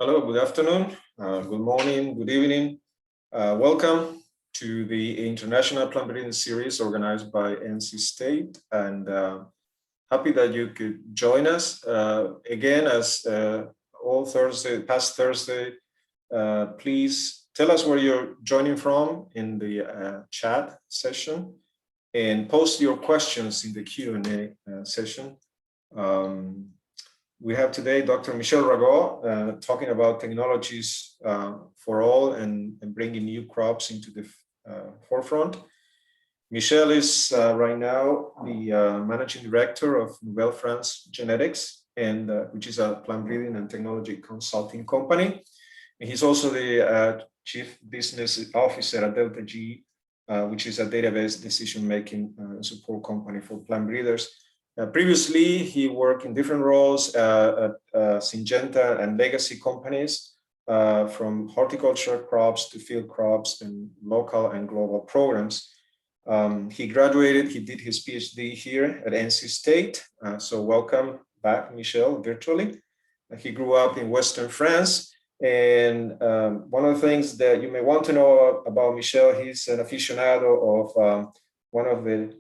Hello, good afternoon, good morning, good evening. Welcome to the International Plant Breeding Series organized by NC State, and happy that you could join us again as all Thursday, past Thursday. Please tell us where you're joining from in the chat session and post your questions in the Q&A session. We have today Dr. Michel Ragot talking about technologies for all and bringing new crops into the forefront. Michel is right now the managing director of Nouvelle France Genetics, and which is a plant breeding and technology consulting company. And he's also the chief business officer at Delta G, which is a database decision-making support company for plant breeders. Previously, he worked in different roles at Syngenta and legacy companies, from horticulture crops to field crops and local and global programs. He graduated, he did his PhD here at NC State. So welcome back, Michel, virtually. He grew up in Western France. And one of the things that you may want to know about Michel, he's an aficionado of one of the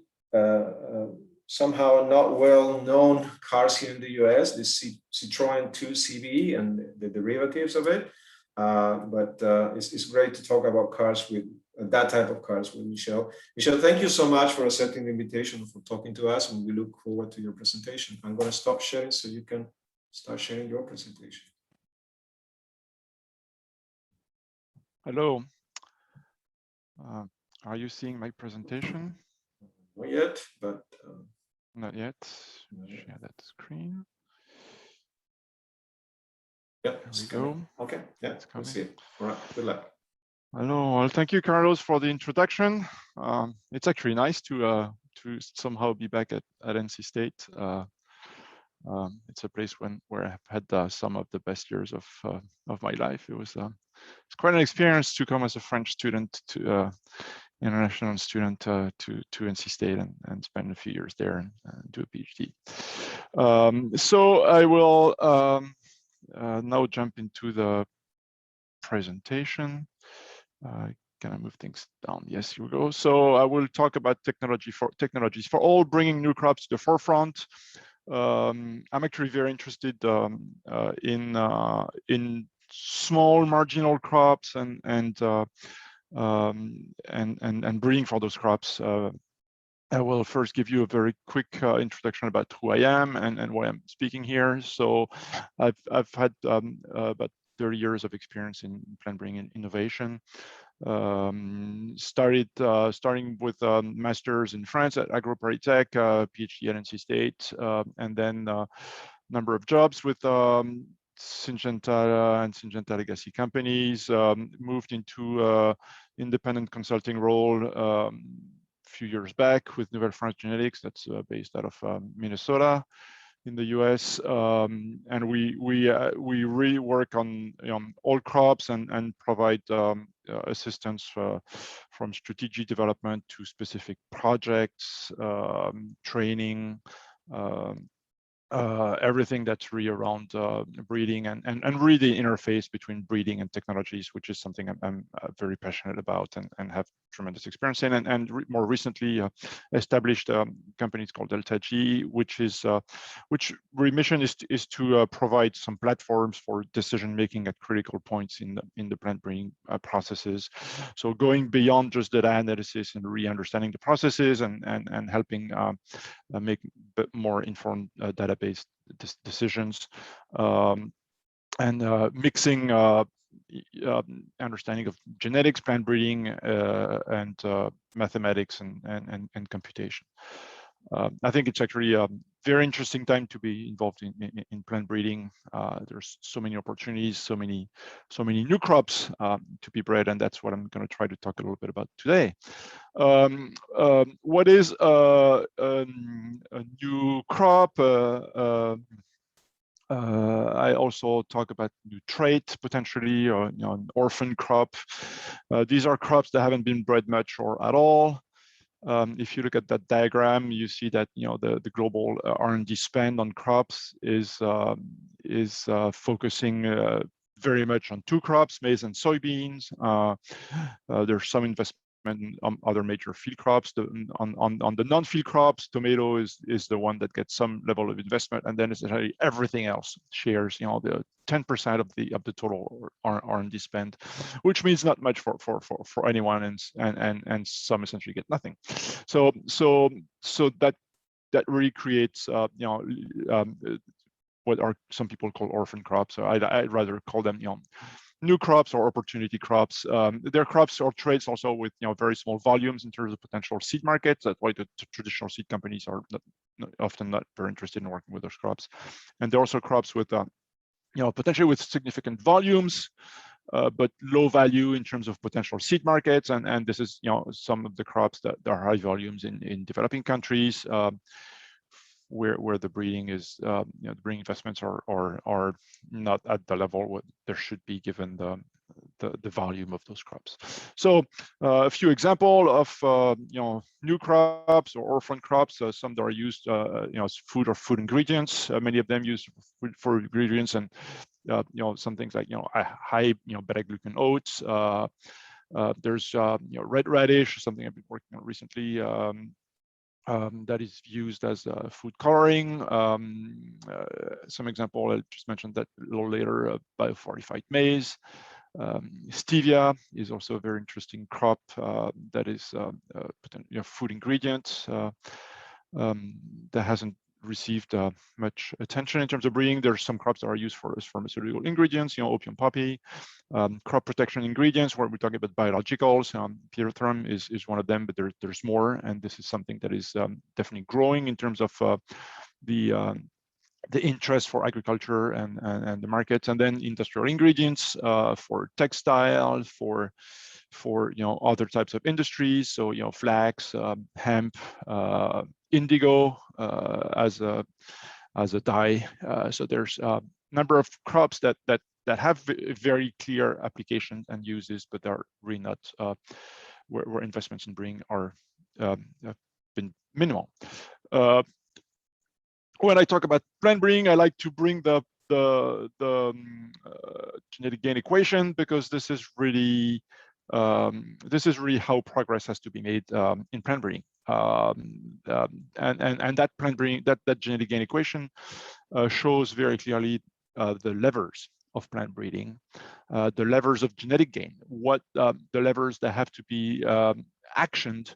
somehow not well-known cars here in the US, the Citroën 2CV and the derivatives of it. But it's great to talk about cars with that type of cars with Michel. Michel, thank you so much for accepting the invitation, for talking to us, and we look forward to your presentation. I'm going to stop sharing so you can start sharing your presentation. Hello. Are you seeing my presentation? Not yet, but... Not yet. Share that screen. Yeah, there we go. Okay, yeah, we'll see it. All right, good luck. Hello, well, thank you, Carlos, for the introduction. It's actually nice to somehow be back at NC State. It's a place where I've had some of the best years of my life. It's quite an experience to come as a French student to international student to NC State and spend a few years there and do a PhD. So I will now jump into the presentation. Can I move things down? Yes, here we go. So I will talk about technologies for all, bringing new crops to the forefront. I'm actually very interested in small marginal crops and breeding for those crops. I will first give you a very quick introduction about who I am and why I'm speaking here. So I've had about 30 years of experience in plant breeding and innovation. Starting with master's in France at AgroParisTech, PhD at NC State, and then a number of jobs with Syngenta and Syngenta legacy companies. Moved into independent consulting role a few years back with Nouvelle France Genetics, that's based out of Minnesota in the US, and we really work on all crops and provide assistance from strategic development to specific projects, training, everything that's really around breeding and really the interface between breeding and technologies, which is something I'm very passionate about and have tremendous experience in, and more recently established companies called Delta G, which mission is to provide some platforms for decision making at critical points in the plant breeding processes. So going beyond just data analysis and re-understanding the processes and helping make more informed database decisions, and mixing understanding of genetics, plant breeding, and mathematics and computation. I think it's actually a very interesting time to be involved in plant breeding. There's so many opportunities, so many new crops to be bred, and that's what I'm going to try to talk a little bit about today. What is a new crop? I also talk about new trait potentially, or an orphan crop. These are crops that haven't been bred much or at all. If you look at that diagram, you see that the global R&D spend on crops is focusing very much on two crops, maize and soybeans. There's some investment on other major field crops. On the non-field crops, tomato is the one that gets some level of investment, and then essentially everything else shares, you know, the 10% of the total R&D spend, which means not much for anyone, and some essentially get nothing. So that really creates what are some people call orphan crops. So I'd rather call them, you know, new crops or opportunity crops. They're crops or trades also with, you know, very small volumes in terms of potential seed markets. That's why the traditional seed companies are often not very interested in working with those crops. And they're also crops with, you know, potentially with significant volumes, but low value in terms of potential seed markets. And this is, you know, some of the crops that are high volumes in developing countries, where the breeding is, you know, the breeding investments are not at the level what there should be given the volume of those crops. So a few examples of you know, new crops or orphan crops. Some that are used, you know, as food or food ingredients. Many of them used for ingredients, and you know, some things like, you know, high, you know, beta-glucan oats. There's you know, red radish, something I've been working on recently. That is used as food coloring. Some example, I just mentioned that a little later, biofortified maize. Stevia is also a very interesting crop that is you know, food ingredient that hasn't received much attention in terms of breeding. There's some crops that are used for as pharmaceutical ingredients, you know, opium poppy. Crop protection ingredients, where we're talking about biologicals. Pyrethrum is one of them, but there's more, and this is something that is definitely growing in terms of the interest for agriculture and the markets. And then industrial ingredients for textile, for you know, other types of industries. So, you know, flax, hemp, indigo as a dye. So there's a number of crops that have very clear applications and uses, but are really not where investments in breeding are have been minimal. When I talk about plant breeding, I like to bring the genetic gain equation, because this is really how progress has to be made in plant breeding. And that plant breeding, that genetic gain equation shows very clearly the levers of plant breeding, the levers of genetic gain, what the levers that have to be actioned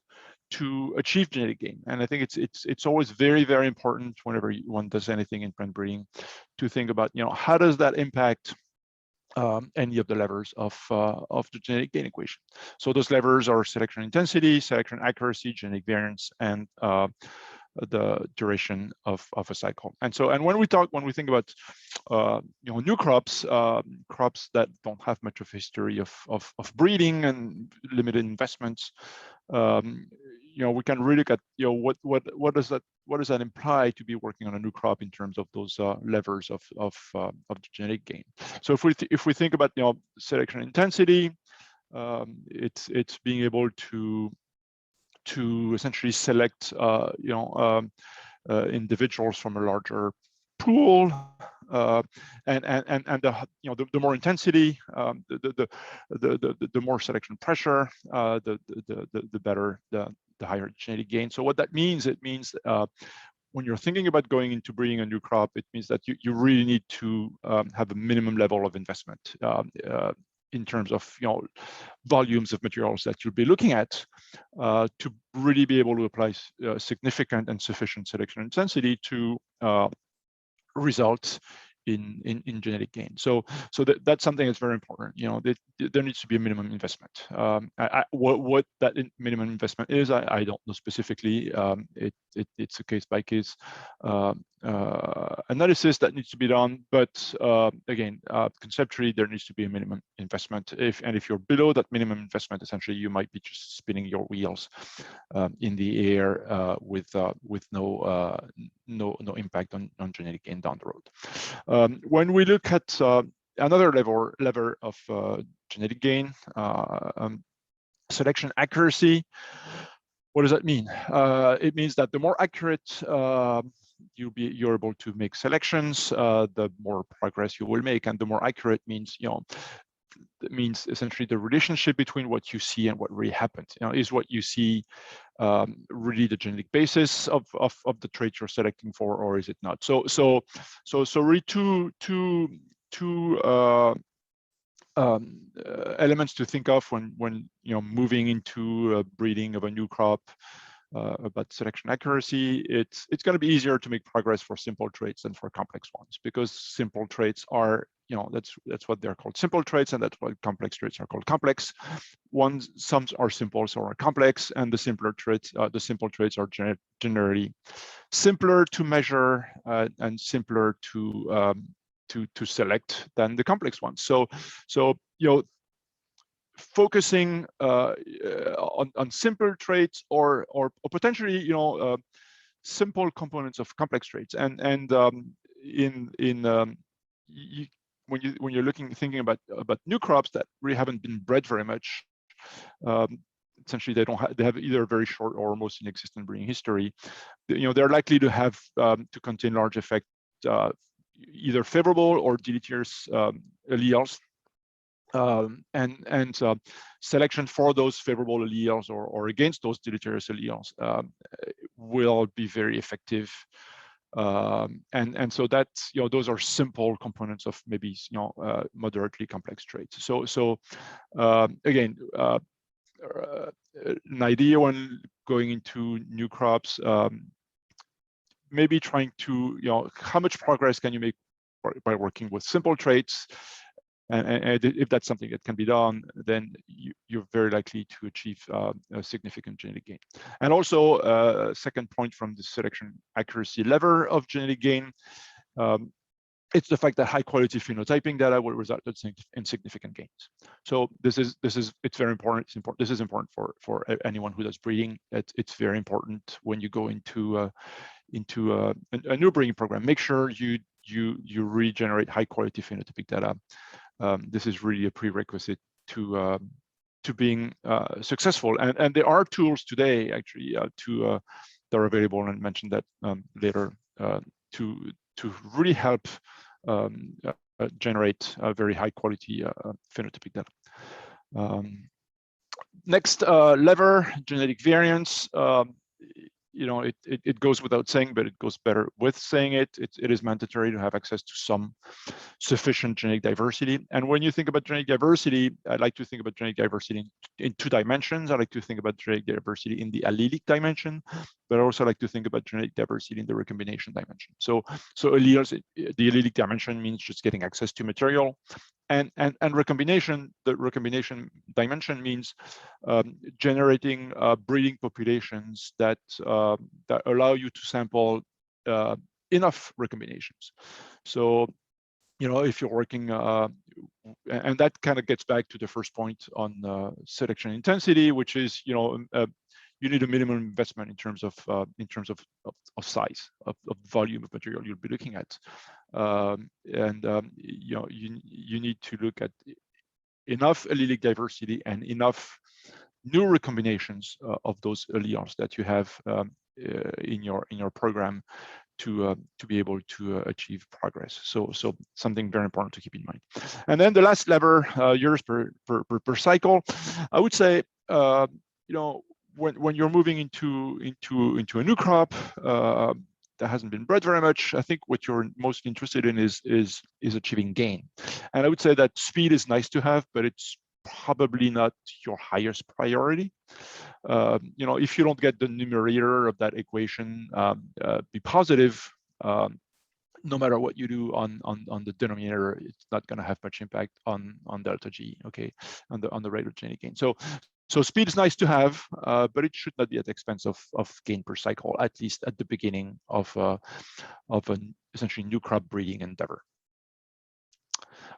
to achieve genetic gain. And I think it's always very, very important whenever one does anything in plant breeding to think about, you know, how does that impact any of the levers of the genetic gain equation. So those levers are selection intensity, selection accuracy, genetic variance, and the duration of a cycle. And so, and when we think about you know, new crops, crops that don't have much of a history of breeding and limited investments, you know, we can really look at, you know, what does that imply to be working on a new crop in terms of those levers of the genetic gain. So if we think about, you know, selection intensity, it's being able to essentially select you know, individuals from a larger pool, and the, you know, the more intensity, the more selection pressure, the better the higher genetic gain. So what that means, it means when you're thinking about going into breeding a new crop, it means that you really need to have a minimum level of investment in terms of, you know, volumes of materials that you'll be looking at to really be able to apply significant and sufficient selection intensity to results in genetic gain. So that's something that's very important. You know, there needs to be a minimum investment. What that minimum investment is, I don't know specifically. It's a case by case analysis that needs to be done. But again, conceptually, there needs to be a minimum investment. If you're below that minimum investment, essentially, you might be just spinning your wheels in the air with no impact on genetic gain down the road. When we look at another level of genetic gain, selection accuracy, what does that mean? It means that the more accurate you're able to make selections, the more progress you will make, and the more accurate means, that means essentially the relationship between what you see and what really happens. Is what you see really the genetic basis of the traits you're selecting for, or is it not? So really two elements to think of when moving into breeding of a new crop. About selection accuracy, it's going to be easier to make progress for simple traits than for complex ones, because simple traits are, that's what they're called, simple traits, and that's why complex traits are called complex. Some are simple, some are complex, and the simple traits are generally simpler to measure and simpler to select than the complex ones. So focusing on simple traits or potentially simple components of complex traits, and when you're thinking about new crops that really haven't been bred very much, essentially they have either very short or almost inexistent breeding history. They're likely to have to contain large effect, either favorable or deleterious alleles. And selection for those favorable alleles or against those deleterious alleles will be very effective. And so that's, those are simple components of maybe moderately complex traits. So again, an idea when going into new crops, maybe trying to, how much progress can you make by working with simple traits? And if that's something that can be done, then you're very likely to achieve a significant genetic gain. And also, second point from the selection accuracy lever of genetic gain, it's the fact that high quality phenotyping data will result in significant gains. So it's very important. This is important for anyone who does breeding. It's very important when you go into a new breeding program. Make sure you regenerate high quality phenotypic data. This is really a prerequisite to being successful. And there are tools today actually that are available, and mention that later, to really help generate very high quality phenotypic data. Next lever, genetic variance. It goes without saying, but it goes better with saying it. It is mandatory to have access to some sufficient genetic diversity. And when you think about genetic diversity, I like to think about genetic diversity in two dimensions. I like to think about genetic diversity in the allelic dimension, but I also like to think about genetic diversity in the recombination dimension. So alleles, the allelic dimension means just getting access to material. And recombination, the recombination dimension means generating breeding populations that allow you to sample enough recombinations. So, if you're working, and that kind of gets back to the first point on selection intensity, which is, you need a minimum investment in terms of size, of volume of material you'll be looking at, you need to look at enough allelic diversity and enough new recombinations of those alleles that you have in your program to be able to achieve progress. So something very important to keep in mind. And then the last lever, years per cycle. I would say, when you're moving into a new crop that hasn't been bred very much, I think what you're most interested in is achieving gain. And I would say that speed is nice to have, but it's probably not your highest priority. If you don't get the numerator of that equation be positive, no matter what you do on the denominator, it's not going to have much impact on delta G, okay, on the rate of genetic gain. So speed is nice to have, but it should not be at the expense of gain per cycle, at least at the beginning of an essentially new crop breeding endeavor.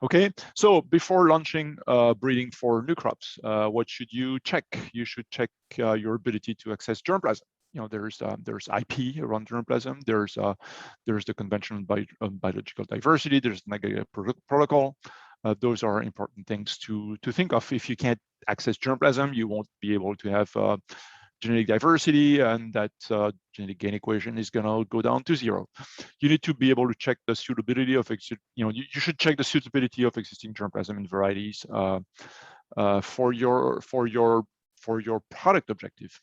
Okay, so before launching breeding for new crops, what should you check? You should check your ability to access germplasm. There's IP around germplasm. There's the convention on biological diversity. There's negative protocol. Those are important things to think of. If you can't access germplasm, you won't be able to have genetic diversity, and that genetic gain equation is going to go down to 0. You need to be able to check the suitability of, you should check the suitability of existing germplasm in varieties for your product objective.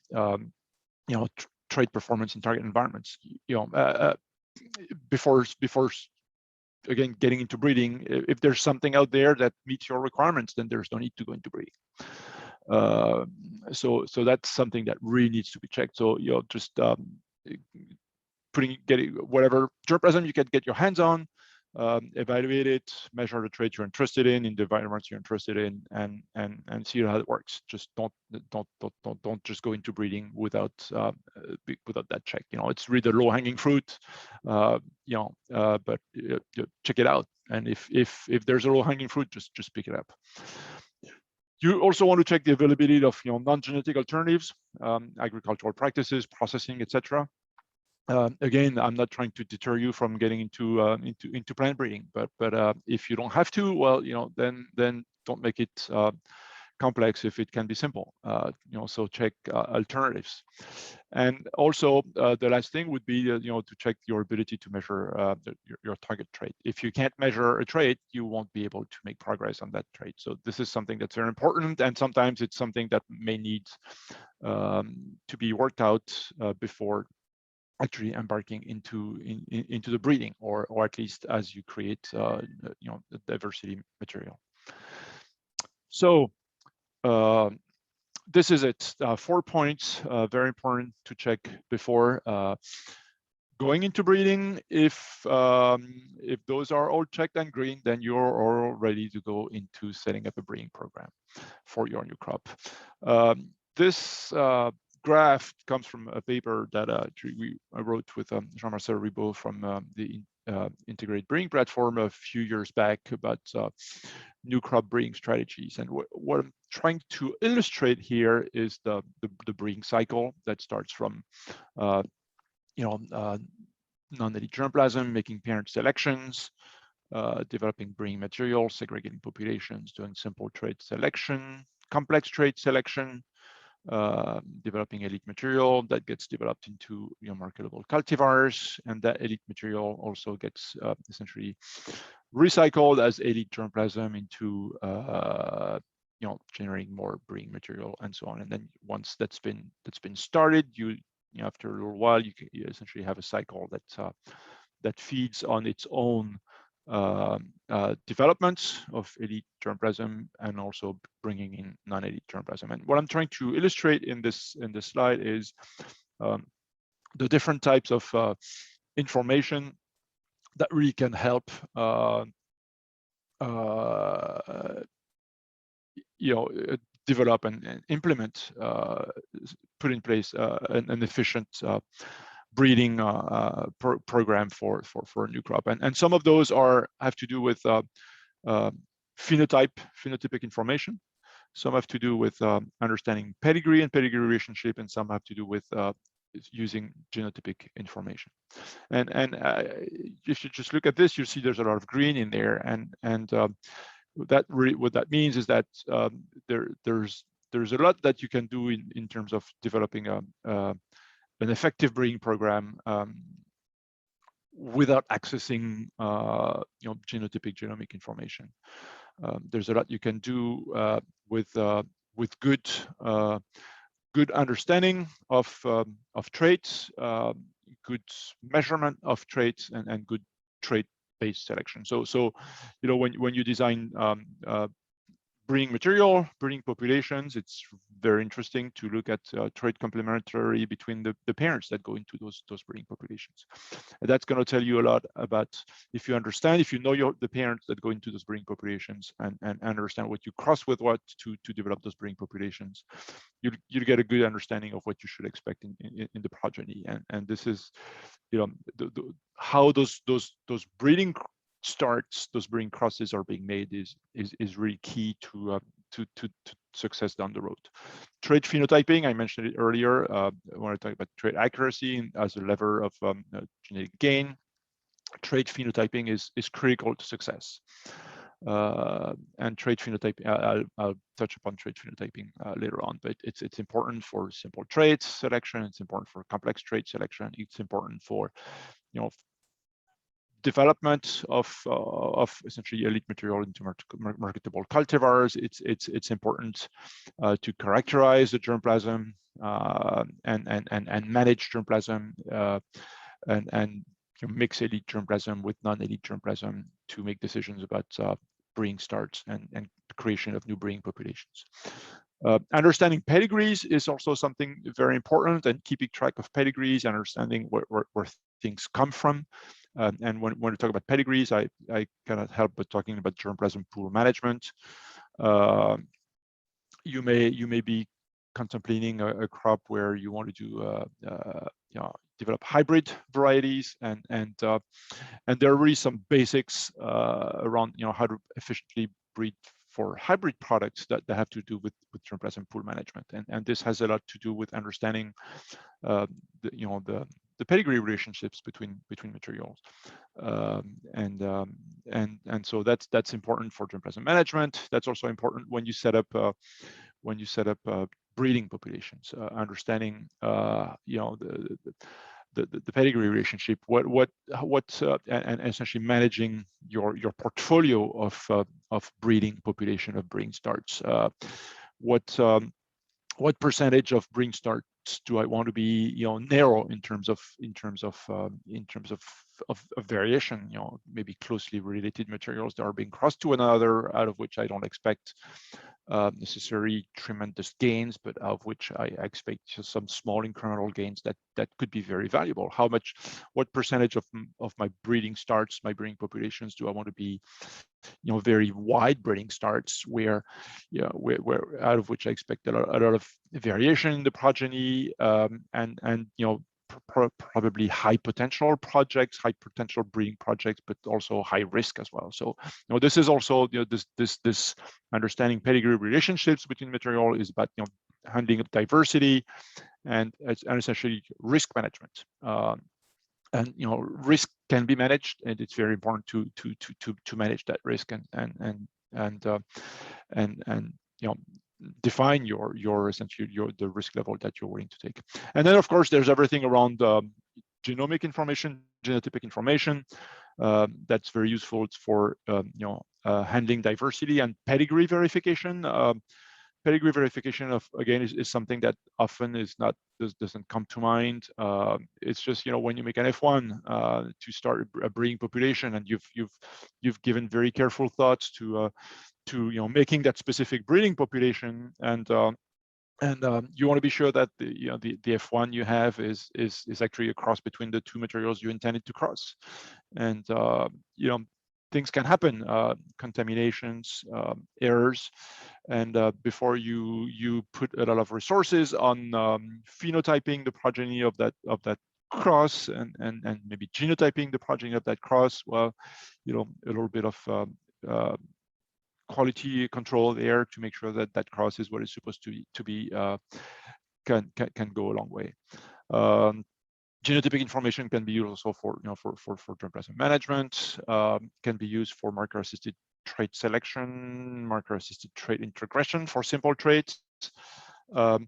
Trait performance in target environments. Before again getting into breeding, if there's something out there that meets your requirements, then there's no need to go into breeding. So that's something that really needs to be checked. So just getting whatever germplasm you can get your hands on, evaluate it, measure the traits you're interested in the environments you're interested in, and see how it works. Just don't just go into breeding without that check. It's really the low-hanging fruit, but check it out. And if there's a low-hanging fruit, just pick it up. You also want to check the availability of non-genetic alternatives, agricultural practices, processing, etc. Again, I'm not trying to deter you from getting into plant breeding, but if you don't have to, well, then don't make it complex if it can be simple. So check alternatives. And also the last thing would be to check your ability to measure your target trait. If you can't measure a trait, you won't be able to make progress on that trait. So this is something that's very important, and sometimes it's something that may need to be worked out before actually embarking into the breeding, or at least as you create the diversity material. So this is it. 4 points, very important to check before going into breeding. If those are all checked and green, then you're all ready to go into setting up a breeding program for your new crop. This graph comes from a paper that I wrote with Jean-Marcel Ribot from the Integrated Breeding Platform a few years back about new crop breeding strategies. And what I'm trying to illustrate here is the breeding cycle that starts from non-elite germplasm, making parent selections, developing breeding material, segregating populations, doing simple trait selection, complex trait selection, developing elite material that gets developed into marketable cultivars, and that elite material also gets essentially recycled as elite germplasm into generating more breeding material and so on. And then once that's been started, after a little while, you essentially have a cycle that feeds on its own development of elite germplasm and also bringing in non-elite germplasm. And what I'm trying to illustrate in this slide is the different types of information that really can help develop and implement, put in place an efficient breeding program for a new crop. And some of those have to do with phenotypic information. Some have to do with understanding pedigree and pedigree relationship, and some have to do with using genotypic information. And if you just look at this, you'll see there's a lot of green in there, and that really, what that means is that there's a lot that you can do in terms of developing an effective breeding program without accessing genotypic genomic information. There's a lot you can do with good understanding of traits, good measurement of traits, and good trait-based selection. So when you design breeding material, breeding populations, it's very interesting to look at trait complementarity between the parents that go into those breeding populations. And that's going to tell you a lot about, if you know the parents that go into those breeding populations and understand what you cross with what to develop those breeding populations, you'll get a good understanding of what you should expect in the progeny. And this is, how those breeding starts, those breeding crosses are being made is really key to success down the road. Trait phenotyping, I mentioned it earlier when I talked about trait accuracy as a lever of genetic gain. Trait phenotyping is critical to success. And trait phenotyping, I'll touch upon trait phenotyping later on, but it's important for simple trait selection. It's important for complex trait selection. It's important for, development of essentially elite material into marketable cultivars. It's important to characterize the germplasm and manage germplasm and mix elite germplasm with non-elite germplasm to make decisions about breeding starts and creation of new breeding populations. Understanding pedigrees is also something very important, and keeping track of pedigrees, understanding where things come from. And when we talk about pedigrees, I cannot help but talking about germplasm pool management. You may be contemplating a crop where you want to do develop hybrid varieties, and there are really some basics around how to efficiently breed for hybrid products that have to do with germplasm pool management, and this has a lot to do with understanding the pedigree relationships between materials, and so that's important for germplasm management. That's also important when you set up breeding populations, understanding the pedigree relationship, and essentially managing your portfolio of breeding population, of breeding starts. What percentage of breeding starts do I want to be narrow in terms of variation, maybe closely related materials that are being crossed to another, out of which I don't expect necessarily tremendous gains, but of which I expect just some small incremental gains that could be very valuable. What percentage of my breeding starts, my breeding populations, do I want to be very wide breeding starts where out of which I expect a lot of variation in the progeny, and probably high potential breeding projects, but also high risk as well. So this is also this understanding pedigree relationships between material is about handling of diversity and essentially risk management. And risk can be managed, and it's very important to manage that risk and define essentially the risk level that you're willing to take. And then of course there's everything around genomic information, genotypic information, that's very useful for handling diversity and pedigree verification. Pedigree verification is something that often doesn't come to mind. It's just when you make an F1 to start a breeding population, and you've given very careful thoughts to making that specific breeding population, and you want to be sure that the F1 you have is actually a cross between the two materials you intended to cross, and things can happen, contaminations, errors, and before you put a lot of resources on phenotyping the progeny of that cross and maybe genotyping the progeny of that cross, well, a little bit of quality control there to make sure that that cross is what it's supposed to be can go a long way. Genotypic information can be used also for germplasm management, can be used for marker-assisted trait selection, marker-assisted trait integration for simple traits. And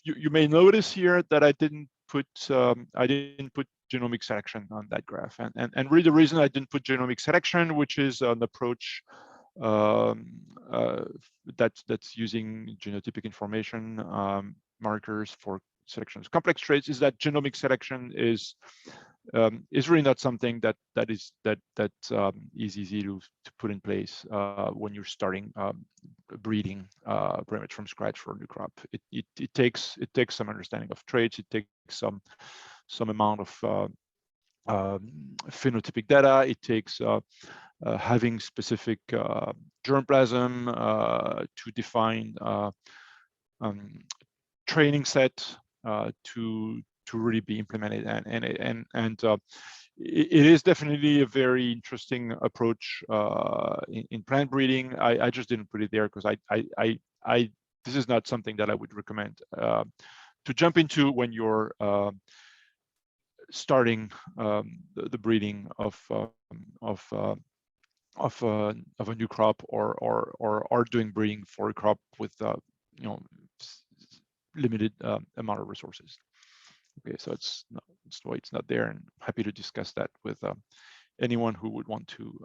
you may notice here that I didn't put genomic selection on that graph, and really the reason I didn't put genomic selection, which is an approach that's using genotypic information markers for selection of complex traits, is that genomic selection is really not something that is easy to put in place when you're starting breeding pretty much from scratch for a new crop. It takes some understanding of traits. It takes some amount of phenotypic data. It takes having specific germplasm to define training set to really be implemented, and it is definitely a very interesting approach in plant breeding. I just didn't put it there because this is not something that I would recommend to jump into when you're starting the breeding of of a new crop or are doing breeding for a crop with limited amount of resources. Okay, so it's why it's not there, and happy to discuss that with anyone who would want to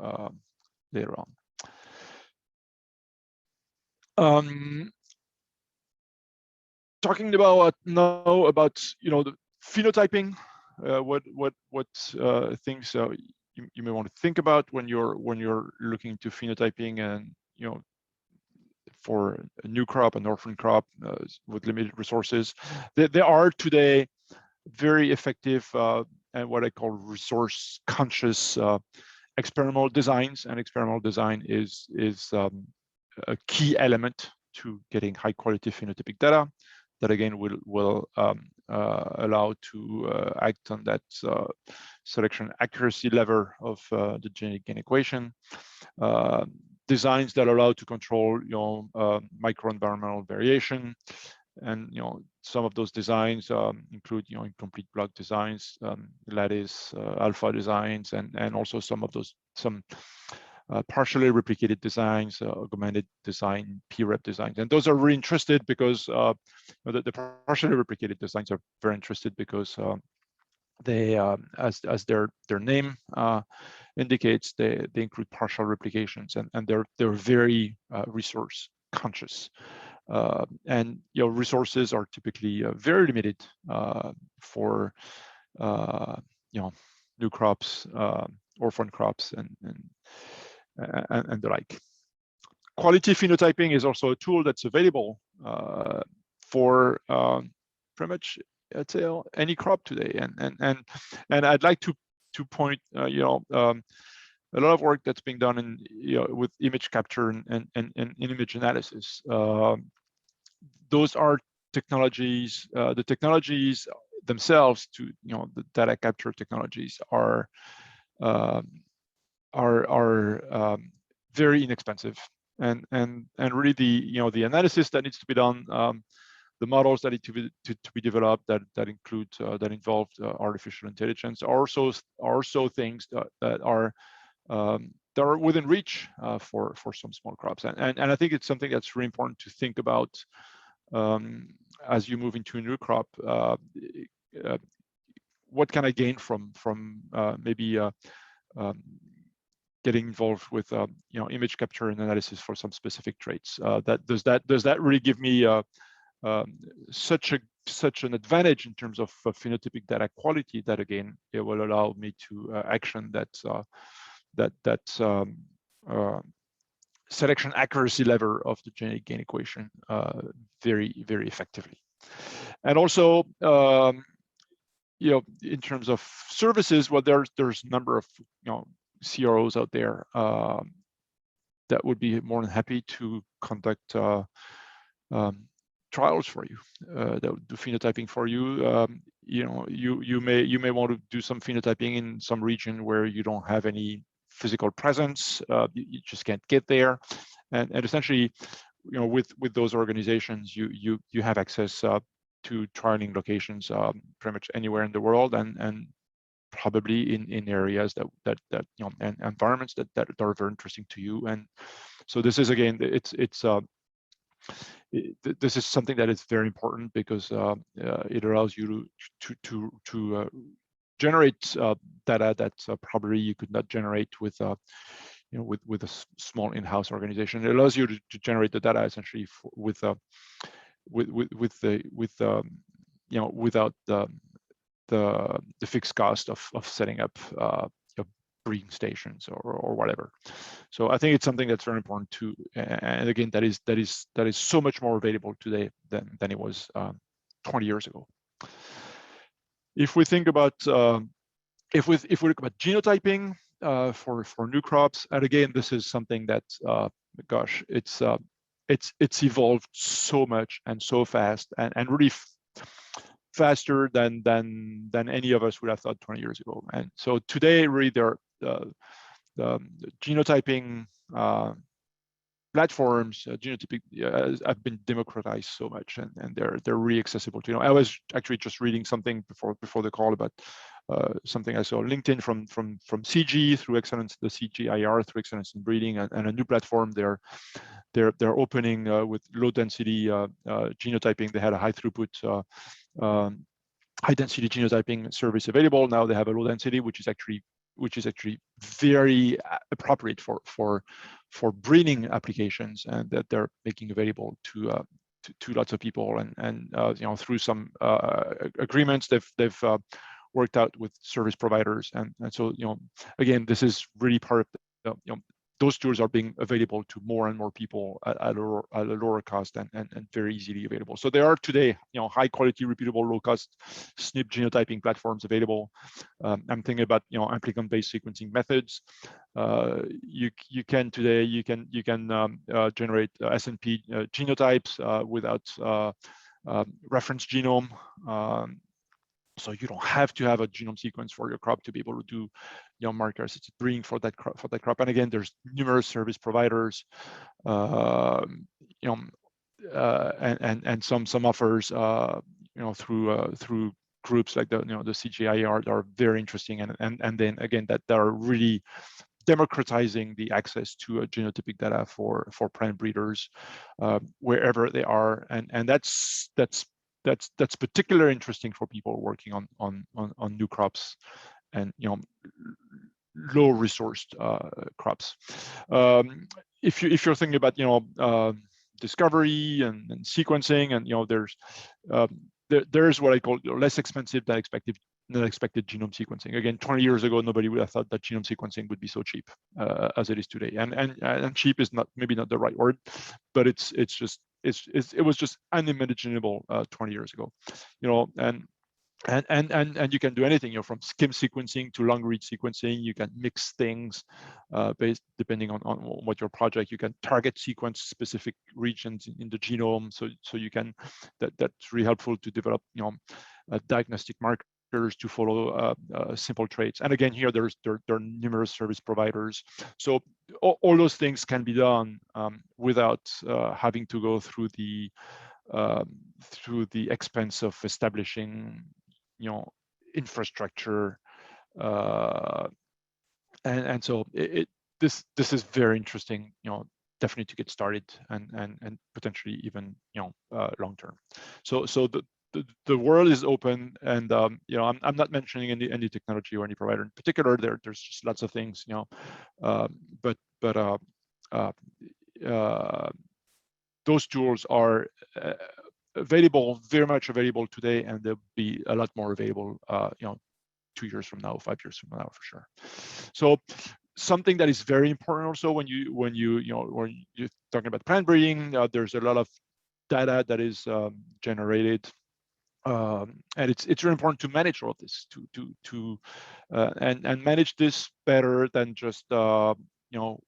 later on. Talking about now about the phenotyping, what things you may want to think about when you're looking to phenotyping, and for a new crop, an orphan crop with limited resources. There are today very effective and what I call resource conscious experimental designs, and experimental design is a key element to getting high quality phenotypic data that again will allow to act on that selection accuracy lever of the genetic gain equation. Designs that allow to control microenvironmental variation, and some of those designs include incomplete block designs, lattice alpha designs, and also some partially replicated designs, augmented design, PREP designs. And those are really interested because the partially replicated designs are very interested because they, as their name indicates, they include partial replications, and they're very resource conscious. And resources are typically very limited for new crops, orphan crops, and the like. Quality phenotyping is also a tool that's available for pretty much, I'd say, any crop today. And I'd like to point, a lot of work that's being done in with image capture and image analysis. Those are technologies. The technologies themselves, the data capture technologies, are very inexpensive, and really the analysis that needs to be done, the models that need to be developed that involve artificial intelligence are also things that are within reach for some small crops, and I think it's something that's really important to think about as you move into a new crop. What can I gain from maybe getting involved with image capture and analysis for some specific traits? Does that really give me such an advantage in terms of phenotypic data quality that again it will allow me to action that selection accuracy lever of the genetic gain equation very, very effectively. And also in terms of services, well, there's a number of CROs out there that would be more than happy to conduct trials for you, that would do phenotyping for you. You may want to do some phenotyping in some region where you don't have any physical presence, you just can't get there, and essentially, with those organizations, you have access to trialing locations pretty much anywhere in the world, and probably in areas that and environments that are very interesting to you. And so this is, again, this is something that is very important because it allows you to generate data that probably you could not generate with with a small in-house organization. It allows you to generate the data essentially without the fixed cost of setting up breeding stations or whatever. So I think it's something that's very important too. And again, that is so much more available today than it was 20 years ago. If we think about if we look about genotyping for new crops, and again, this is something that gosh, it's evolved so much and so fast, and really faster than any of us would have thought 20 years ago. And so today, really, the genotyping platforms, genotypic, have been democratized so much, and they're really accessible to. I was actually just reading something before the call about something I saw LinkedIn from CG through excellence, the CGIAR through excellence in breeding, and a new platform they're opening with low density genotyping. They had a high throughput high density genotyping service available. Now they have a low density, which is actually very appropriate for breeding applications, and that they're making available to lots of people, and through some agreements they've worked out with service providers, and so again, this is really part of the, those tools are being available to more and more people at a lower cost and very easily available. So there are today, high quality, repeatable, low cost SNP genotyping platforms available. I'm thinking about, amplicon-based sequencing methods. You can generate SNP genotypes without reference genome. So you don't have to have a genome sequence for your crop to be able to do markers. It's breeding for that crop. And again, there's numerous service providers, and some offers, through groups like the CGIAR that are very interesting, and then again that are really democratizing the access to genotypic data for plant breeders wherever they are, and that's particularly interesting for people working on new crops and low resourced crops. If you're thinking about discovery and sequencing, and there's what I call less expensive than expected genome sequencing. Again, 20 years ago, nobody would have thought that genome sequencing would be so cheap as it is today. And cheap is maybe not the right word, but it was just unimaginable 20 years ago, and you can do anything, from skim sequencing to long read sequencing. You can mix things depending on what your project. You can target sequence specific regions in the genome, so you can that's really helpful to develop diagnostic markers to follow simple traits. And again, here there are numerous service providers, so all those things can be done without having to go through the expense of establishing infrastructure, and so this is very interesting, definitely to get started, and potentially even long term. So the world is open, and I'm not mentioning any technology or any provider in particular. There's just lots of things, but those tools are available, very much available today, and they'll be a lot more available 2 years from now, 5 years from now, for sure. So something that is very important also when you're talking about plant breeding, there's a lot of data that is generated, and it's really important to manage all of this, and manage this better than just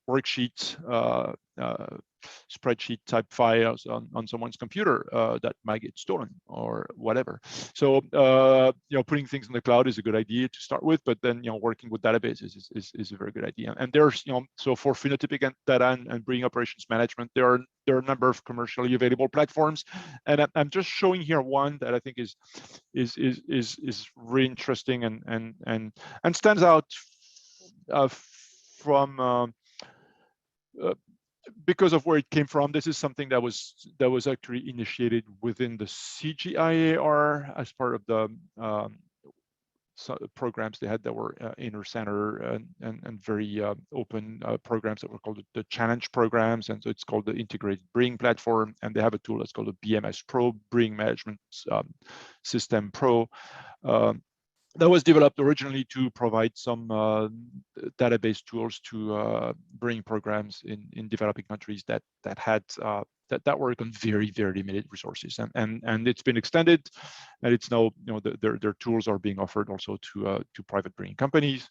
worksheets, spreadsheet type files on someone's computer that might get stolen or whatever. So putting things in the cloud is a good idea to start with, but then working with databases is a very good idea. And there's so for phenotypic data and breeding operations management, there are a number of commercially available platforms, and I'm just showing here one that I think is really interesting and stands out from because of where it came from. This is something that was actually initiated within the CGIAR as part of the programs they had that were inner center and very open programs that were called the challenge programs, and so it's called the integrated breeding platform, and they have a tool that's called the BMS Pro, breeding management system pro. That was developed originally to provide some database tools to breeding programs in developing countries that had that work on very, very limited resources, and it's been extended, and it's now their tools are being offered also to private breeding companies.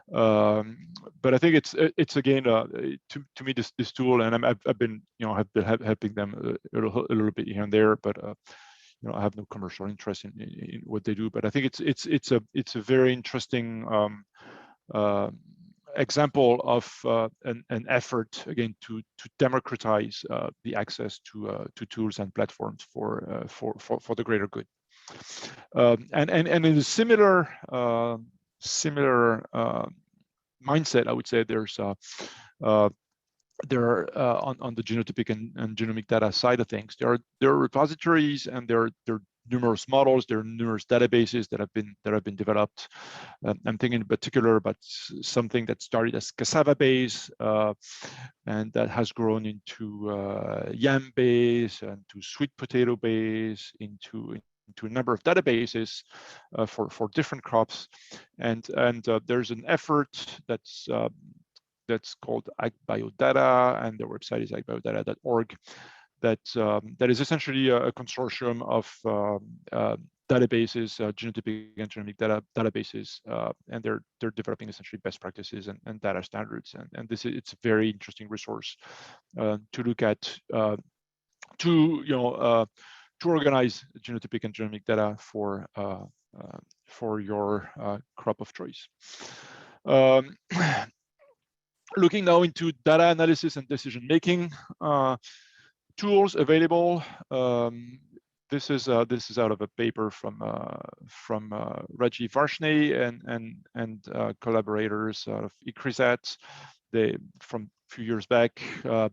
But I think it's again to me this tool, and I've been have been helping them a little bit here and there, but I have no commercial interest in what they do. But I think it's a very interesting example of an effort again to democratize the access to tools and platforms for the greater good. And in a similar mindset, I would say there's there are on the genotypic and genomic data side of things. There are repositories, and there are numerous models. There are numerous databases that have been developed. I'm thinking in particular about something that started as cassava base, and that has grown into yam base, and to sweet potato base, into a number of databases for different crops, and there's an effort that's called AgBioData, and their website is agbiodata.org. That is essentially a consortium of databases, genotypic and genomic databases, and they're developing essentially best practices and data standards. And it's a very interesting resource to look at, to organize genotypic and genomic data for your crop of choice. Looking now into data analysis and decision making tools available. This is out of a paper from Rajiv Varshney and collaborators of ICRISAT. From a few years back,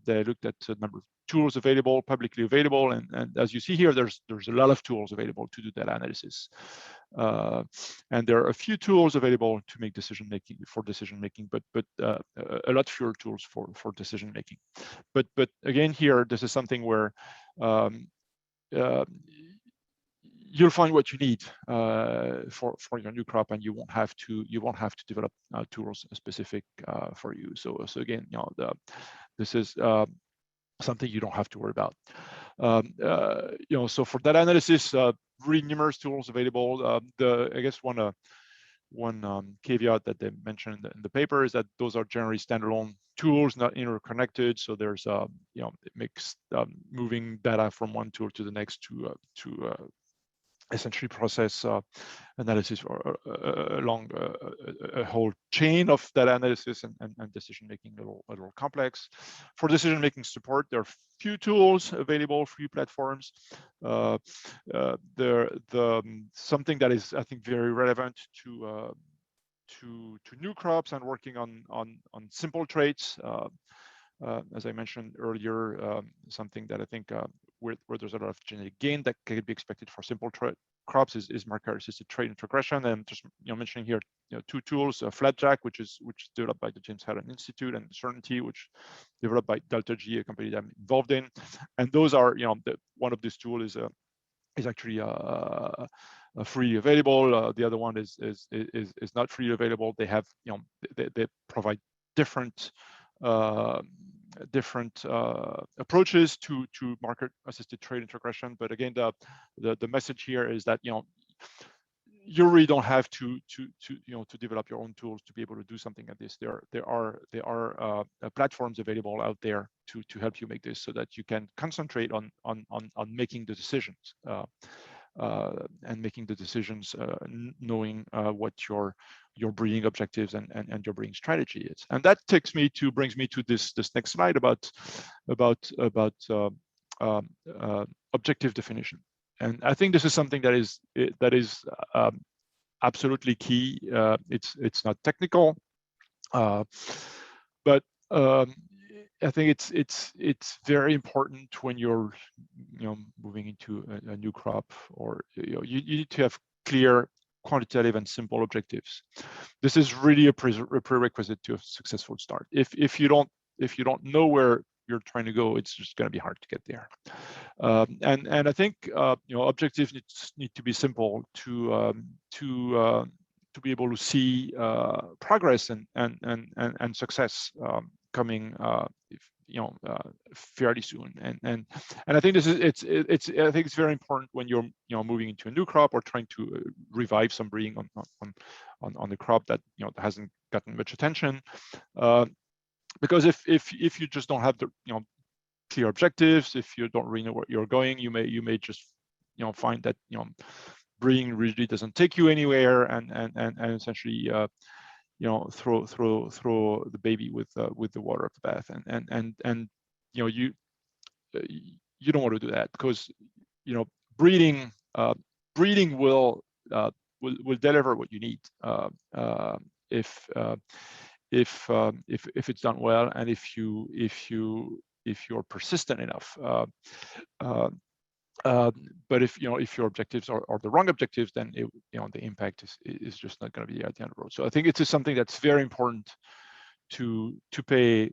they looked at a number of tools available, publicly available, and as you see here, there's a lot of tools available to do data analysis, and there are a few tools available to make decision making, but a lot fewer tools for decision making. But again, here this is something where you'll find what you need for your new crop, and you won't have to develop tools specific for you. So again, this is something you don't have to worry about. So for data analysis, really numerous tools available. I guess one caveat that they mentioned in the paper is that those are generally standalone tools, not interconnected. So there's it makes moving data from one tool to the next to essentially process analysis along a whole chain of data analysis and decision making a little complex. For decision making support, there are few tools available, few platforms. Something that is, I think, very relevant to new crops and working on simple traits. As I mentioned earlier, something that I think where there's a lot of genetic gain that can be expected for simple crops is marker-assisted trait introgression. And just mentioning here, two tools: FlatJack, which is developed by the James Hutton Institute, and Certainty, which developed by Delta G, a company that I'm involved in. And those are, one of these tools is actually freely available. The other one is not freely available. They have, they provide different approaches to marker-assisted trait introgression. But again, the message here is that you really don't have to develop your own tools to be able to do something like this. There are platforms available out there to help you make this, so that you can concentrate on making the decisions and making the decisions, knowing what your breeding objectives and your breeding strategy is. And that brings me to this next slide about objective definition. And I think this is something that is absolutely key. It's not technical, but I think it's very important when you're moving into a new crop, or you need to have clear quantitative and simple objectives. This is really a prerequisite to a successful start. If you don't know where you're trying to go, it's just going to be hard to get there. And I think objectives need to be simple to be able to see progress and success coming fairly soon. And I think I think it's very important when you're moving into a new crop or trying to revive some breeding on the crop that hasn't gotten much attention. Because if you just don't have the clear objectives, if you don't really know where you're going, you may just find that breeding really doesn't take you anywhere, and essentially throw the baby with the water of the bath, and you don't want to do that, because breeding breeding will deliver what you need if it's done well, and if you're persistent enough. But if your objectives are the wrong objectives, then the impact is just not going to be there at the end of the road. So I think it's something that's very important to pay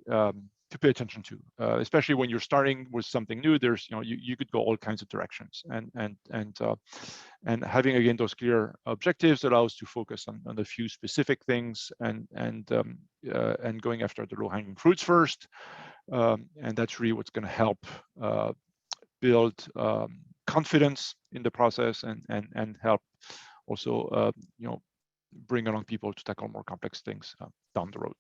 attention to, especially when you're starting with something new. There's you could go all kinds of directions, and having again those clear objectives allows to focus on a few specific things, and going after the low-hanging fruits first, and that's really what's going to help build confidence in the process, and help also bring along people to tackle more complex things down the road.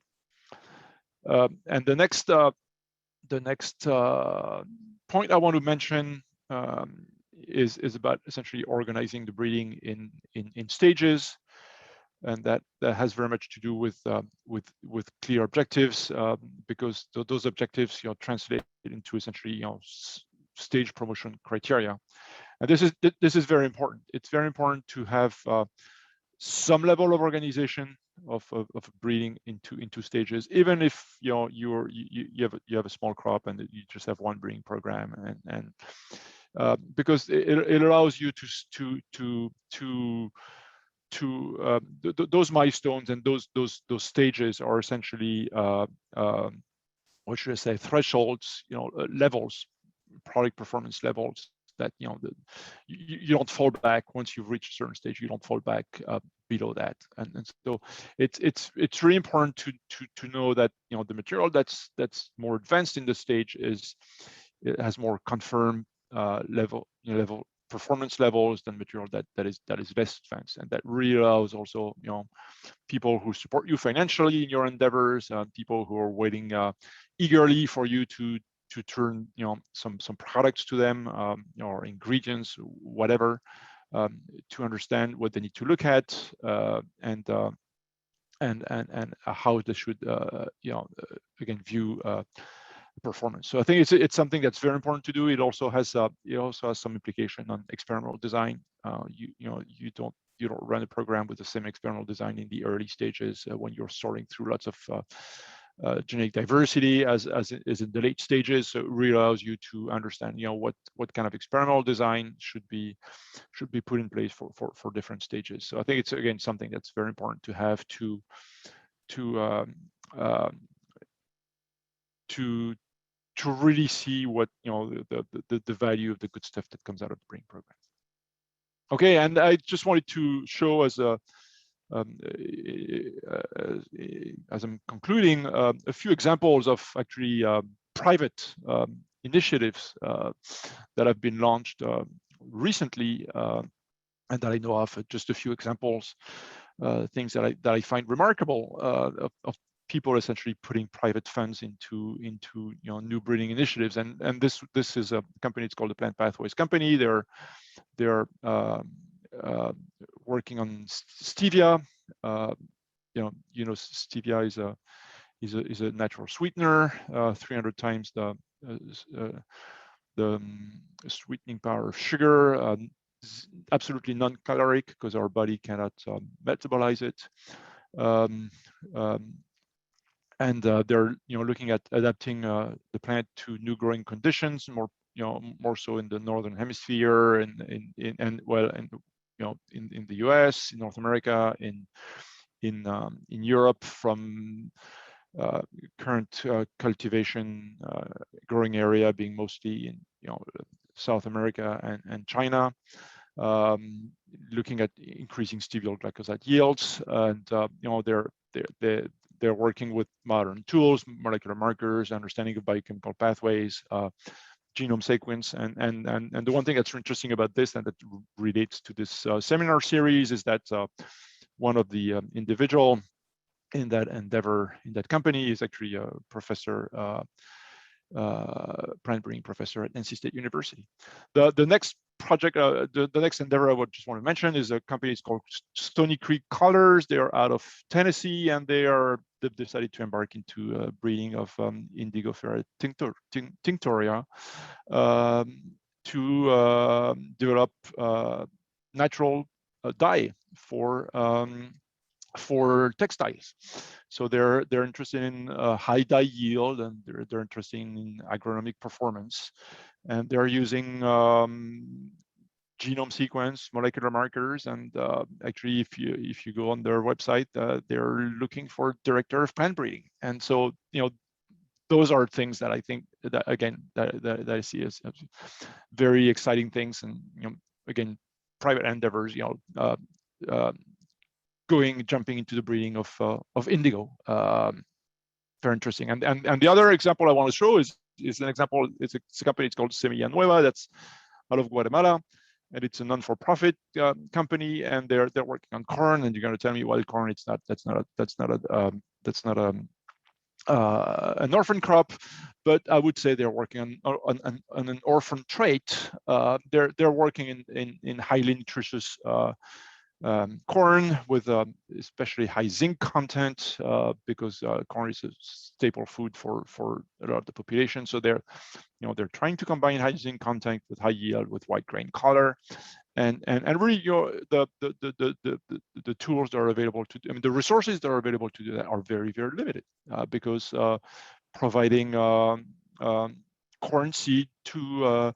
And the next point I want to mention is about essentially organizing the breeding in stages, and that has very much to do with clear objectives, because those objectives translate into essentially stage promotion criteria. And this is very important. It's very important to have some level of organization of breeding into stages, even if you have a small crop and you just have one breeding program, and because it allows you to those milestones and those stages are essentially what should I say, thresholds, levels, product performance levels, that you don't fall back once you've reached a certain stage. You don't fall back below that, and so it's really important to know that the material that's more advanced in the stage it has more confirmed level performance levels than material that is less advanced, and that really allows also people who support you financially in your endeavors, people who are waiting eagerly for you to turn some products to them, or ingredients, whatever, to understand what they need to look at, and how they should again view performance. So I think it's something that's very important to do. It also has some implication on experimental design. You don't run a program with the same experimental design in the early stages when you're sorting through lots of genetic diversity as is in the late stages. So it really allows you to understand what kind of experimental design should be put in place for different stages. So I think it's again something that's very important to have to really see what the value of the good stuff that comes out of the breeding program. Okay, and I just wanted to show as I'm concluding a few examples of actually private initiatives that have been launched recently, and that I know of. Just a few examples, things that I find remarkable of people essentially putting private funds into new breeding initiatives, and this is a company. It's called the Plant Pathways Company. They're working on stevia. Stevia is a natural sweetener, 300 times the sweetening power of sugar, absolutely non-caloric because our body cannot metabolize it. And they're looking at adapting the plant to new growing conditions, more so in the northern hemisphere, and in the US, in North America, in Europe, from current cultivation growing area being mostly in South America and China, looking at increasing steviol glycoside yields, and they're working with modern tools, molecular markers, understanding of biochemical pathways, genome sequence, and the one thing that's interesting about this and that relates to this seminar series is that one of the individual in that endeavor in that company is actually a professor, plant breeding professor at NC State University. The next project, the next endeavor I just want to mention is a company called Stony Creek Colors. They are out of Tennessee, and they've decided to embark into breeding of Indigofera tinctoria to develop natural dye for textiles. So they're interested in high dye yield, and they're interested in agronomic performance, and they're using genome sequence, molecular markers, and actually, if you go on their website, they're looking for director of plant breeding. And so, those are things that I think that again that I see as very exciting things, and again, private endeavors, jumping into the breeding of indigo. Very interesting. And the other example I want to show is an example. It's a company. It's called Semilla Nueva. That's out of Guatemala, and it's a non-for-profit company, and they're working on corn. And you're going to tell me, well, corn, that's not an orphan crop, but I would say they're working on an orphan trait. They're working in highly nutritious corn with especially high zinc content, because corn is a staple food for a lot of the population. So they're trying to combine high zinc content with high yield with white grain color, and really the tools that are available to, the resources that are available to do that are very, very limited, because providing corn seed to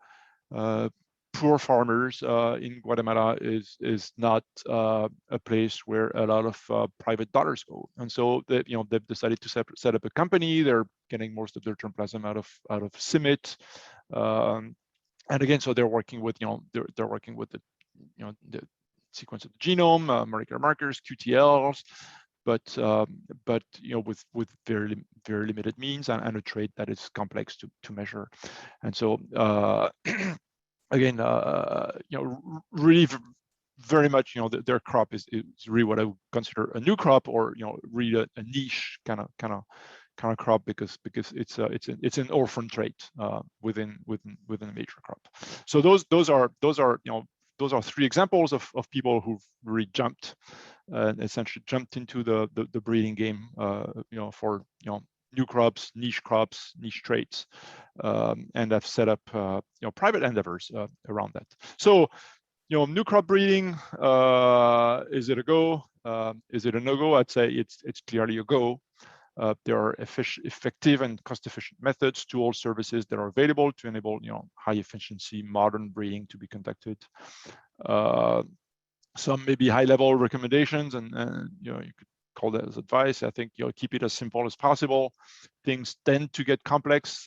poor farmers in Guatemala is not a place where a lot of private dollars go. And so they've decided to set up a company. They're getting most of their germplasm out of CIMMYT. And again, so they're working with they're working with the sequence of the genome, molecular markers, QTLs, but with very, very limited means, and a trait that is complex to measure. And so again, really very much, their crop is really what I would consider a new crop, or really a niche kind of crop, because it's an orphan trait within a major crop. So those are three examples of people who've really essentially jumped into the breeding game, for new crops, niche traits, and have set up private endeavors around that. So new crop breeding, is it a go? Is it a no-go? I'd say it's clearly a go. There are effective and cost-efficient methods, tools, services that are available to enable high-efficiency modern breeding to be conducted. Some maybe high-level recommendations, and you could call that as advice. I think keep it as simple as possible. Things tend to get complex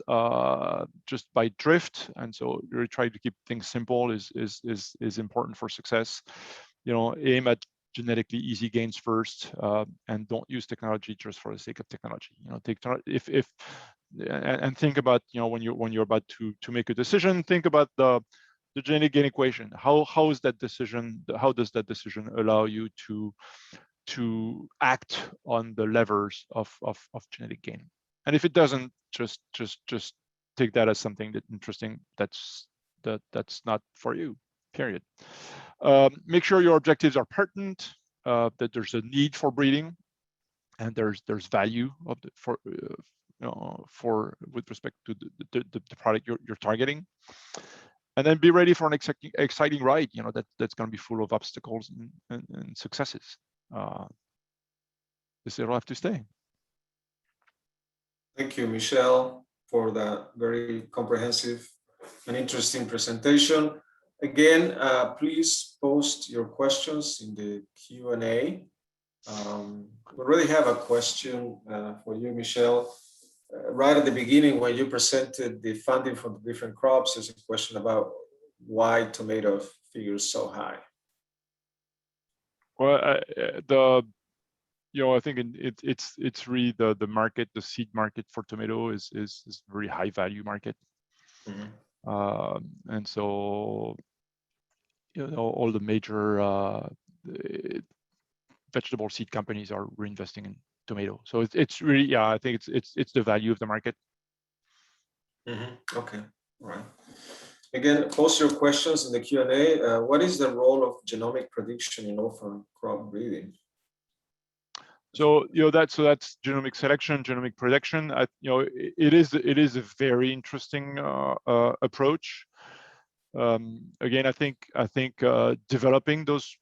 just by drift, and so really try to keep things simple is important for success. Aim at genetically easy gains first, and don't use technology just for the sake of technology. And think about when you're about to make a decision, think about the genetic gain equation. How does that decision allow you to act on the levers of genetic gain? And if it doesn't, just take that as something that's interesting. That's not for you, period. Make sure your objectives are pertinent, that there's a need for breeding, and there's value with respect to the product you're targeting. And then be ready for an exciting ride, that's going to be full of obstacles and successes. This is all I have to say. Thank you, Michel, for that very comprehensive and interesting presentation. Again, please post your questions in the Q&A. We already have a question for you, Michel. Right at the beginning, when you presented the funding for the different crops, there's a question about why tomato figures so high. Well, I think it's really the market, the seed market for tomato is a very high value market. Mm-hmm. And so, all the major vegetable seed companies are reinvesting in tomato. So it's really, I think it's the value of the market. Mm-hmm. Okay, all right. Again, post your questions in the Q&A. What is the role of genomic prediction in orphan crop breeding? So that's genomic selection, genomic prediction. It is a very interesting approach. Again, I think developing those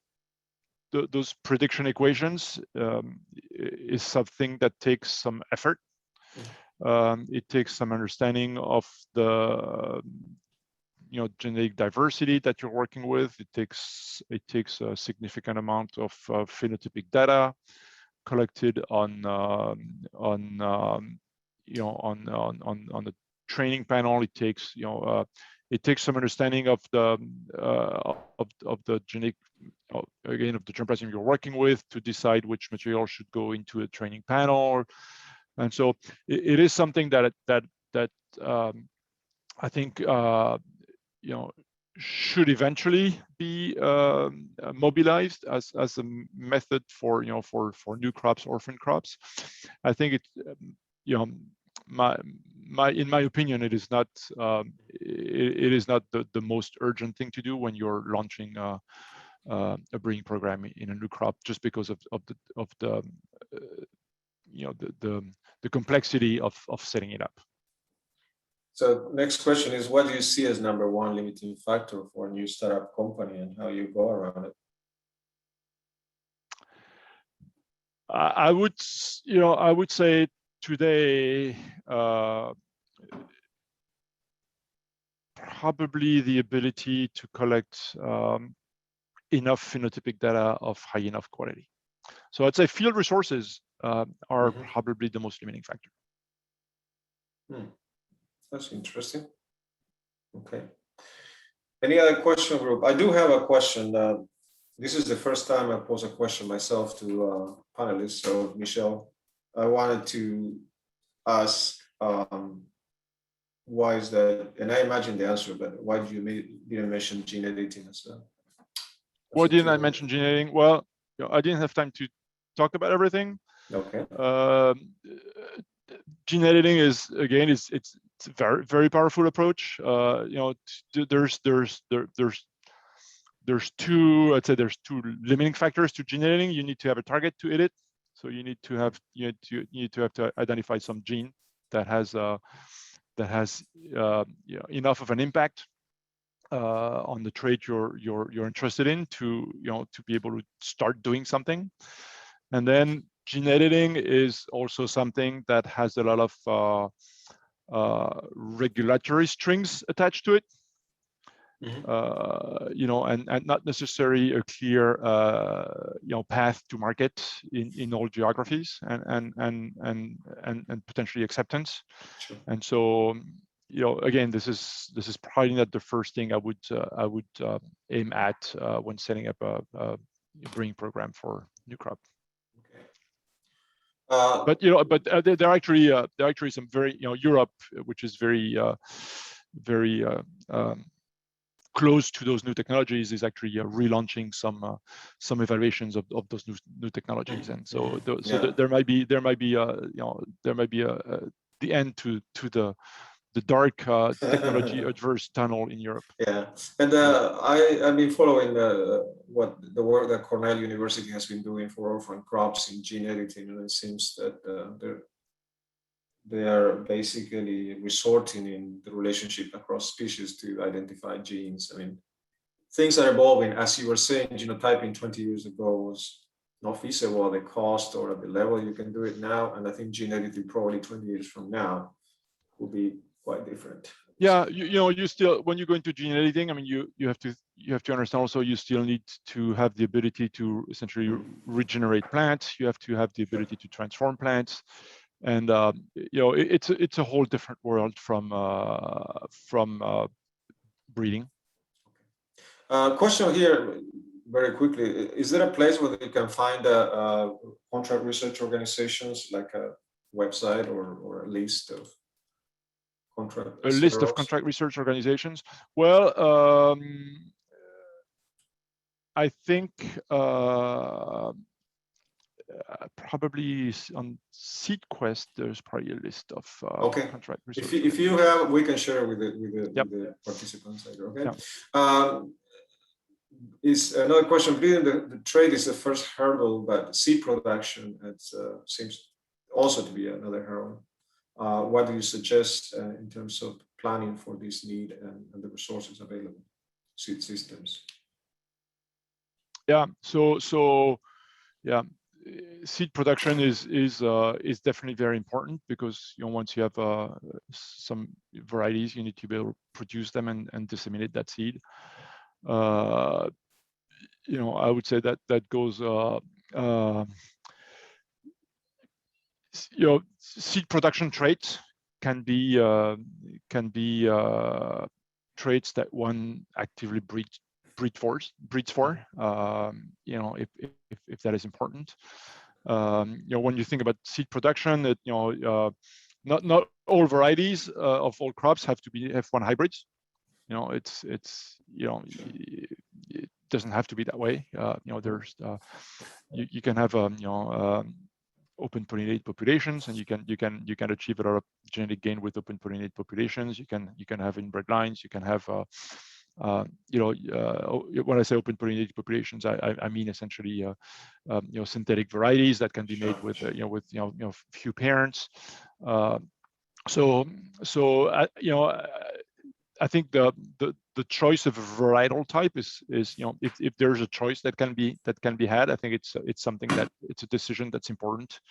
prediction equations is something that takes some effort. It takes some understanding of the genetic diversity that you're working with. It takes a significant amount of phenotypic data collected on the training panel. It takes some understanding of the genetic of the germplasm you're working with to decide which material should go into a training panel. And so it is something that I think should eventually be mobilized as a method for new crops, orphan crops. I think it in my opinion, it is not the most urgent thing to do when you're launching a breeding program in a new crop, just because of the complexity of setting it up. So next question is, what do you see as number one limiting factor for a new startup company, and how you go around it? I would say today probably the ability to collect enough phenotypic data of high enough quality. So I'd say field resources are probably the most limiting factor. That's interesting. Okay. Any other question, group? I do have a question. This is the first time I pose a question myself to panelists. So Michelle, I wanted to ask, why is that? And I imagine the answer, but why did you didn't mention gene editing as well? Why didn't I mention gene editing? Well, I didn't have time to talk about everything. Okay. Gene editing is, again, it's a very, very powerful approach. There's two, I'd say there's two limiting factors to gene editing. You need to have a target to edit. So you need to have to identify some gene that has enough of an impact on the trait you're interested in to be able to start doing something. And then gene editing is also something that has a lot of regulatory strings attached to it. And not necessarily a clear path to market in all geographies, and potentially acceptance. Sure. And so again, this is probably not the first thing I would aim at when setting up a breeding program for new crop. But there are actually some very Europe, which is very close to those new technologies, is actually relaunching some evaluations of those new technologies, and so there might be the end to the dark technology adverse tunnel in Europe. Yeah, and I've been following the work that Cornell University has been doing for orphan crops in gene editing, and it seems that they are basically resorting in the relationship across species to identify genes. I mean, things are evolving. As you were saying, genotyping 20 years ago was not feasible at the cost or at the level you can do it now, and I think gene editing probably 20 years from now will be quite different. Yeah, you still, when you go into gene editing, I mean, you have to understand also, you still need to have the ability to essentially regenerate plants. You have to have the ability to transform plants, and it's a whole different world from breeding. Question here, very quickly: is there a place where you can find contract research organizations, like a website or a list of contract research organizations? Well, I think probably on SeedQuest there's probably a list of contract research. If you have, we can share with the participants later. Okay. Yeah. Is another question. The trade is the first hurdle, but seed production seems also to be another hurdle. What do you suggest in terms of planning for this need and the resources available? seed systems? Yeah. So yeah, seed production is definitely very important, because once you have some varieties, you need to be able to produce them and disseminate that seed. I would say that goes. Seed production traits can be traits that one actively breeds for. If that is important. When you think about seed production, not all varieties of all crops have to be F1 hybrids. It doesn't have to be that way. There's you can have open pollinate populations, and you can achieve a lot of genetic gain with open pollinate populations. You can have inbred lines. You can have when I say open pollinate populations, I mean essentially synthetic varieties that can be made with few parents. I think the choice of a varietal type is if there's a choice that can be had, I think it's something that it's a decision that's important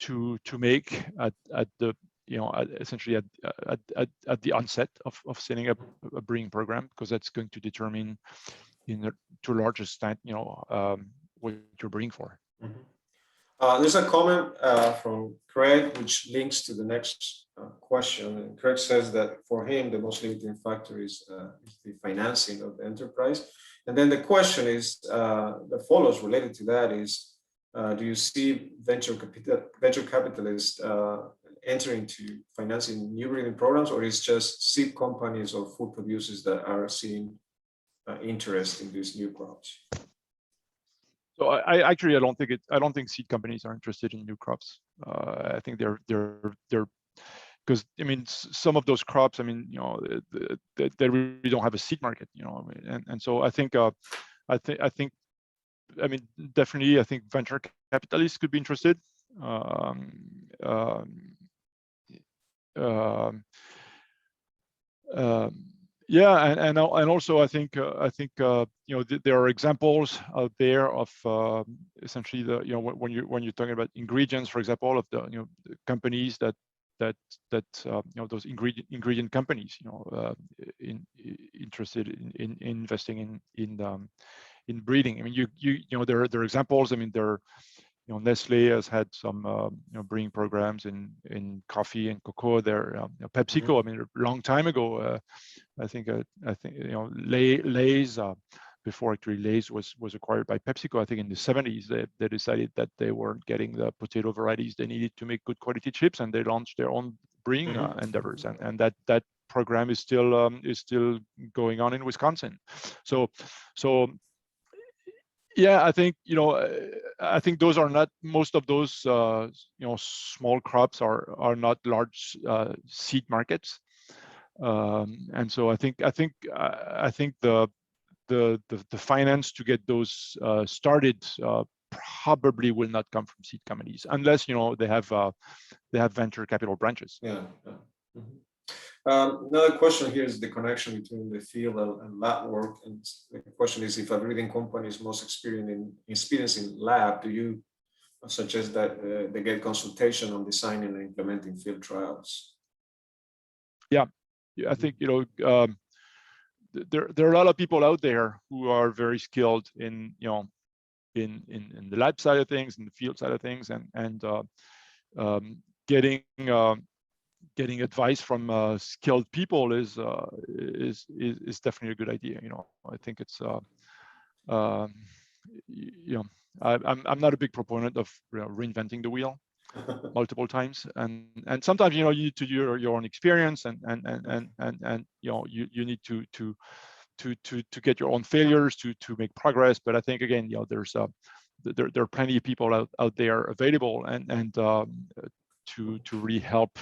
to make at the essentially at the onset of setting up a breeding program, because that's going to determine to a large extent what you're breeding for. Mm-hmm. There's a comment from Craig, which links to the next question. And Craig says that for him, the most limiting factor is the financing of the enterprise. And then the question is that follows related to that is, do you see venture capitalists entering to financing new breeding programs, or is just seed companies or food producers that are seeing interest in these new crops? So I don't think seed companies are interested in new crops. I think they're because some of those crops, they really don't have a seed market, and so I think definitely I think venture capitalists could be interested. Yeah, and also I think there are examples out there of essentially when you're talking about ingredients, for example, of the companies that those ingredient companies interested in investing in breeding. There are examples. Nestle has had some breeding programs in coffee and cocoa. There, PepsiCo. A long time ago, I think Lay's before actually Lay's was acquired by PepsiCo. I think in the 70s they decided that they weren't getting the potato varieties they needed to make good quality chips, and they launched their own breeding endeavors, and that program is still going on in Wisconsin. So yeah, I think those are not, most of those small crops are not large seed markets, and so I think the finance to get those started probably will not come from seed companies unless they have venture capital branches. Yeah. Mm-hmm. Another question here is the connection between the field and lab work. And the question is, if a breeding company is most experienced in lab, do you suggest that they get consultation on designing and implementing field trials? Yeah, I think there are a lot of people out there who are very skilled in the lab side of things, in the field side of things, and getting advice from skilled people is definitely a good idea. I think it's I'm not a big proponent of reinventing the wheel multiple times, and sometimes you need to do your own experience, and you need to get your own failures to make progress. But I think again, there are plenty of people out there available and to really help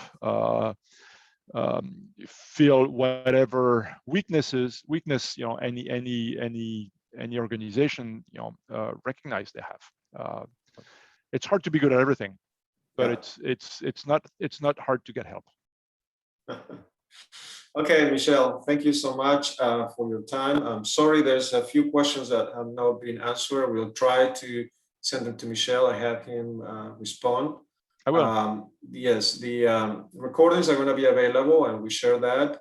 fill whatever weakness any organization recognize they have. It's hard to be good at everything, but it's not hard to get help. Okay, Michelle, thank you so much for your time. I'm sorry, there's a few questions that have not been answered. We'll try to send them to Michelle. I have him respond. I will. Yes, the recordings are going to be available, and we share that.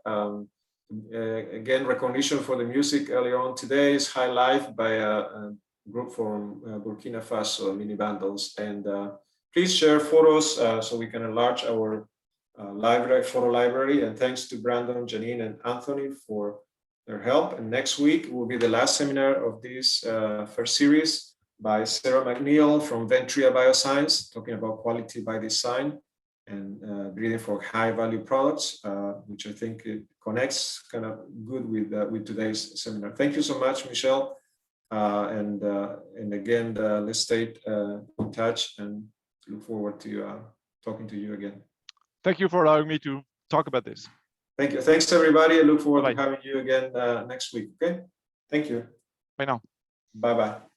Again, recognition for the music earlier on today is High Life by a group from Burkina Faso, Mini Vandals. And please share photos so we can enlarge our photo library. And thanks to Brandon, Janine, and Anthony for their help. And next week will be the last seminar of this first series by Sarah McNeil from Ventria Bioscience, talking about quality by design and breeding for high value products, which I think it connects kind of good with today's seminar. Thank you so much, Michelle. And again, let's stay in touch and look forward to talking to you again. Thank you for allowing me to talk about this. Thank you. Thanks, everybody. I look forward Bye-bye. to having you again next week. Okay. Thank you. Bye now. Bye-bye.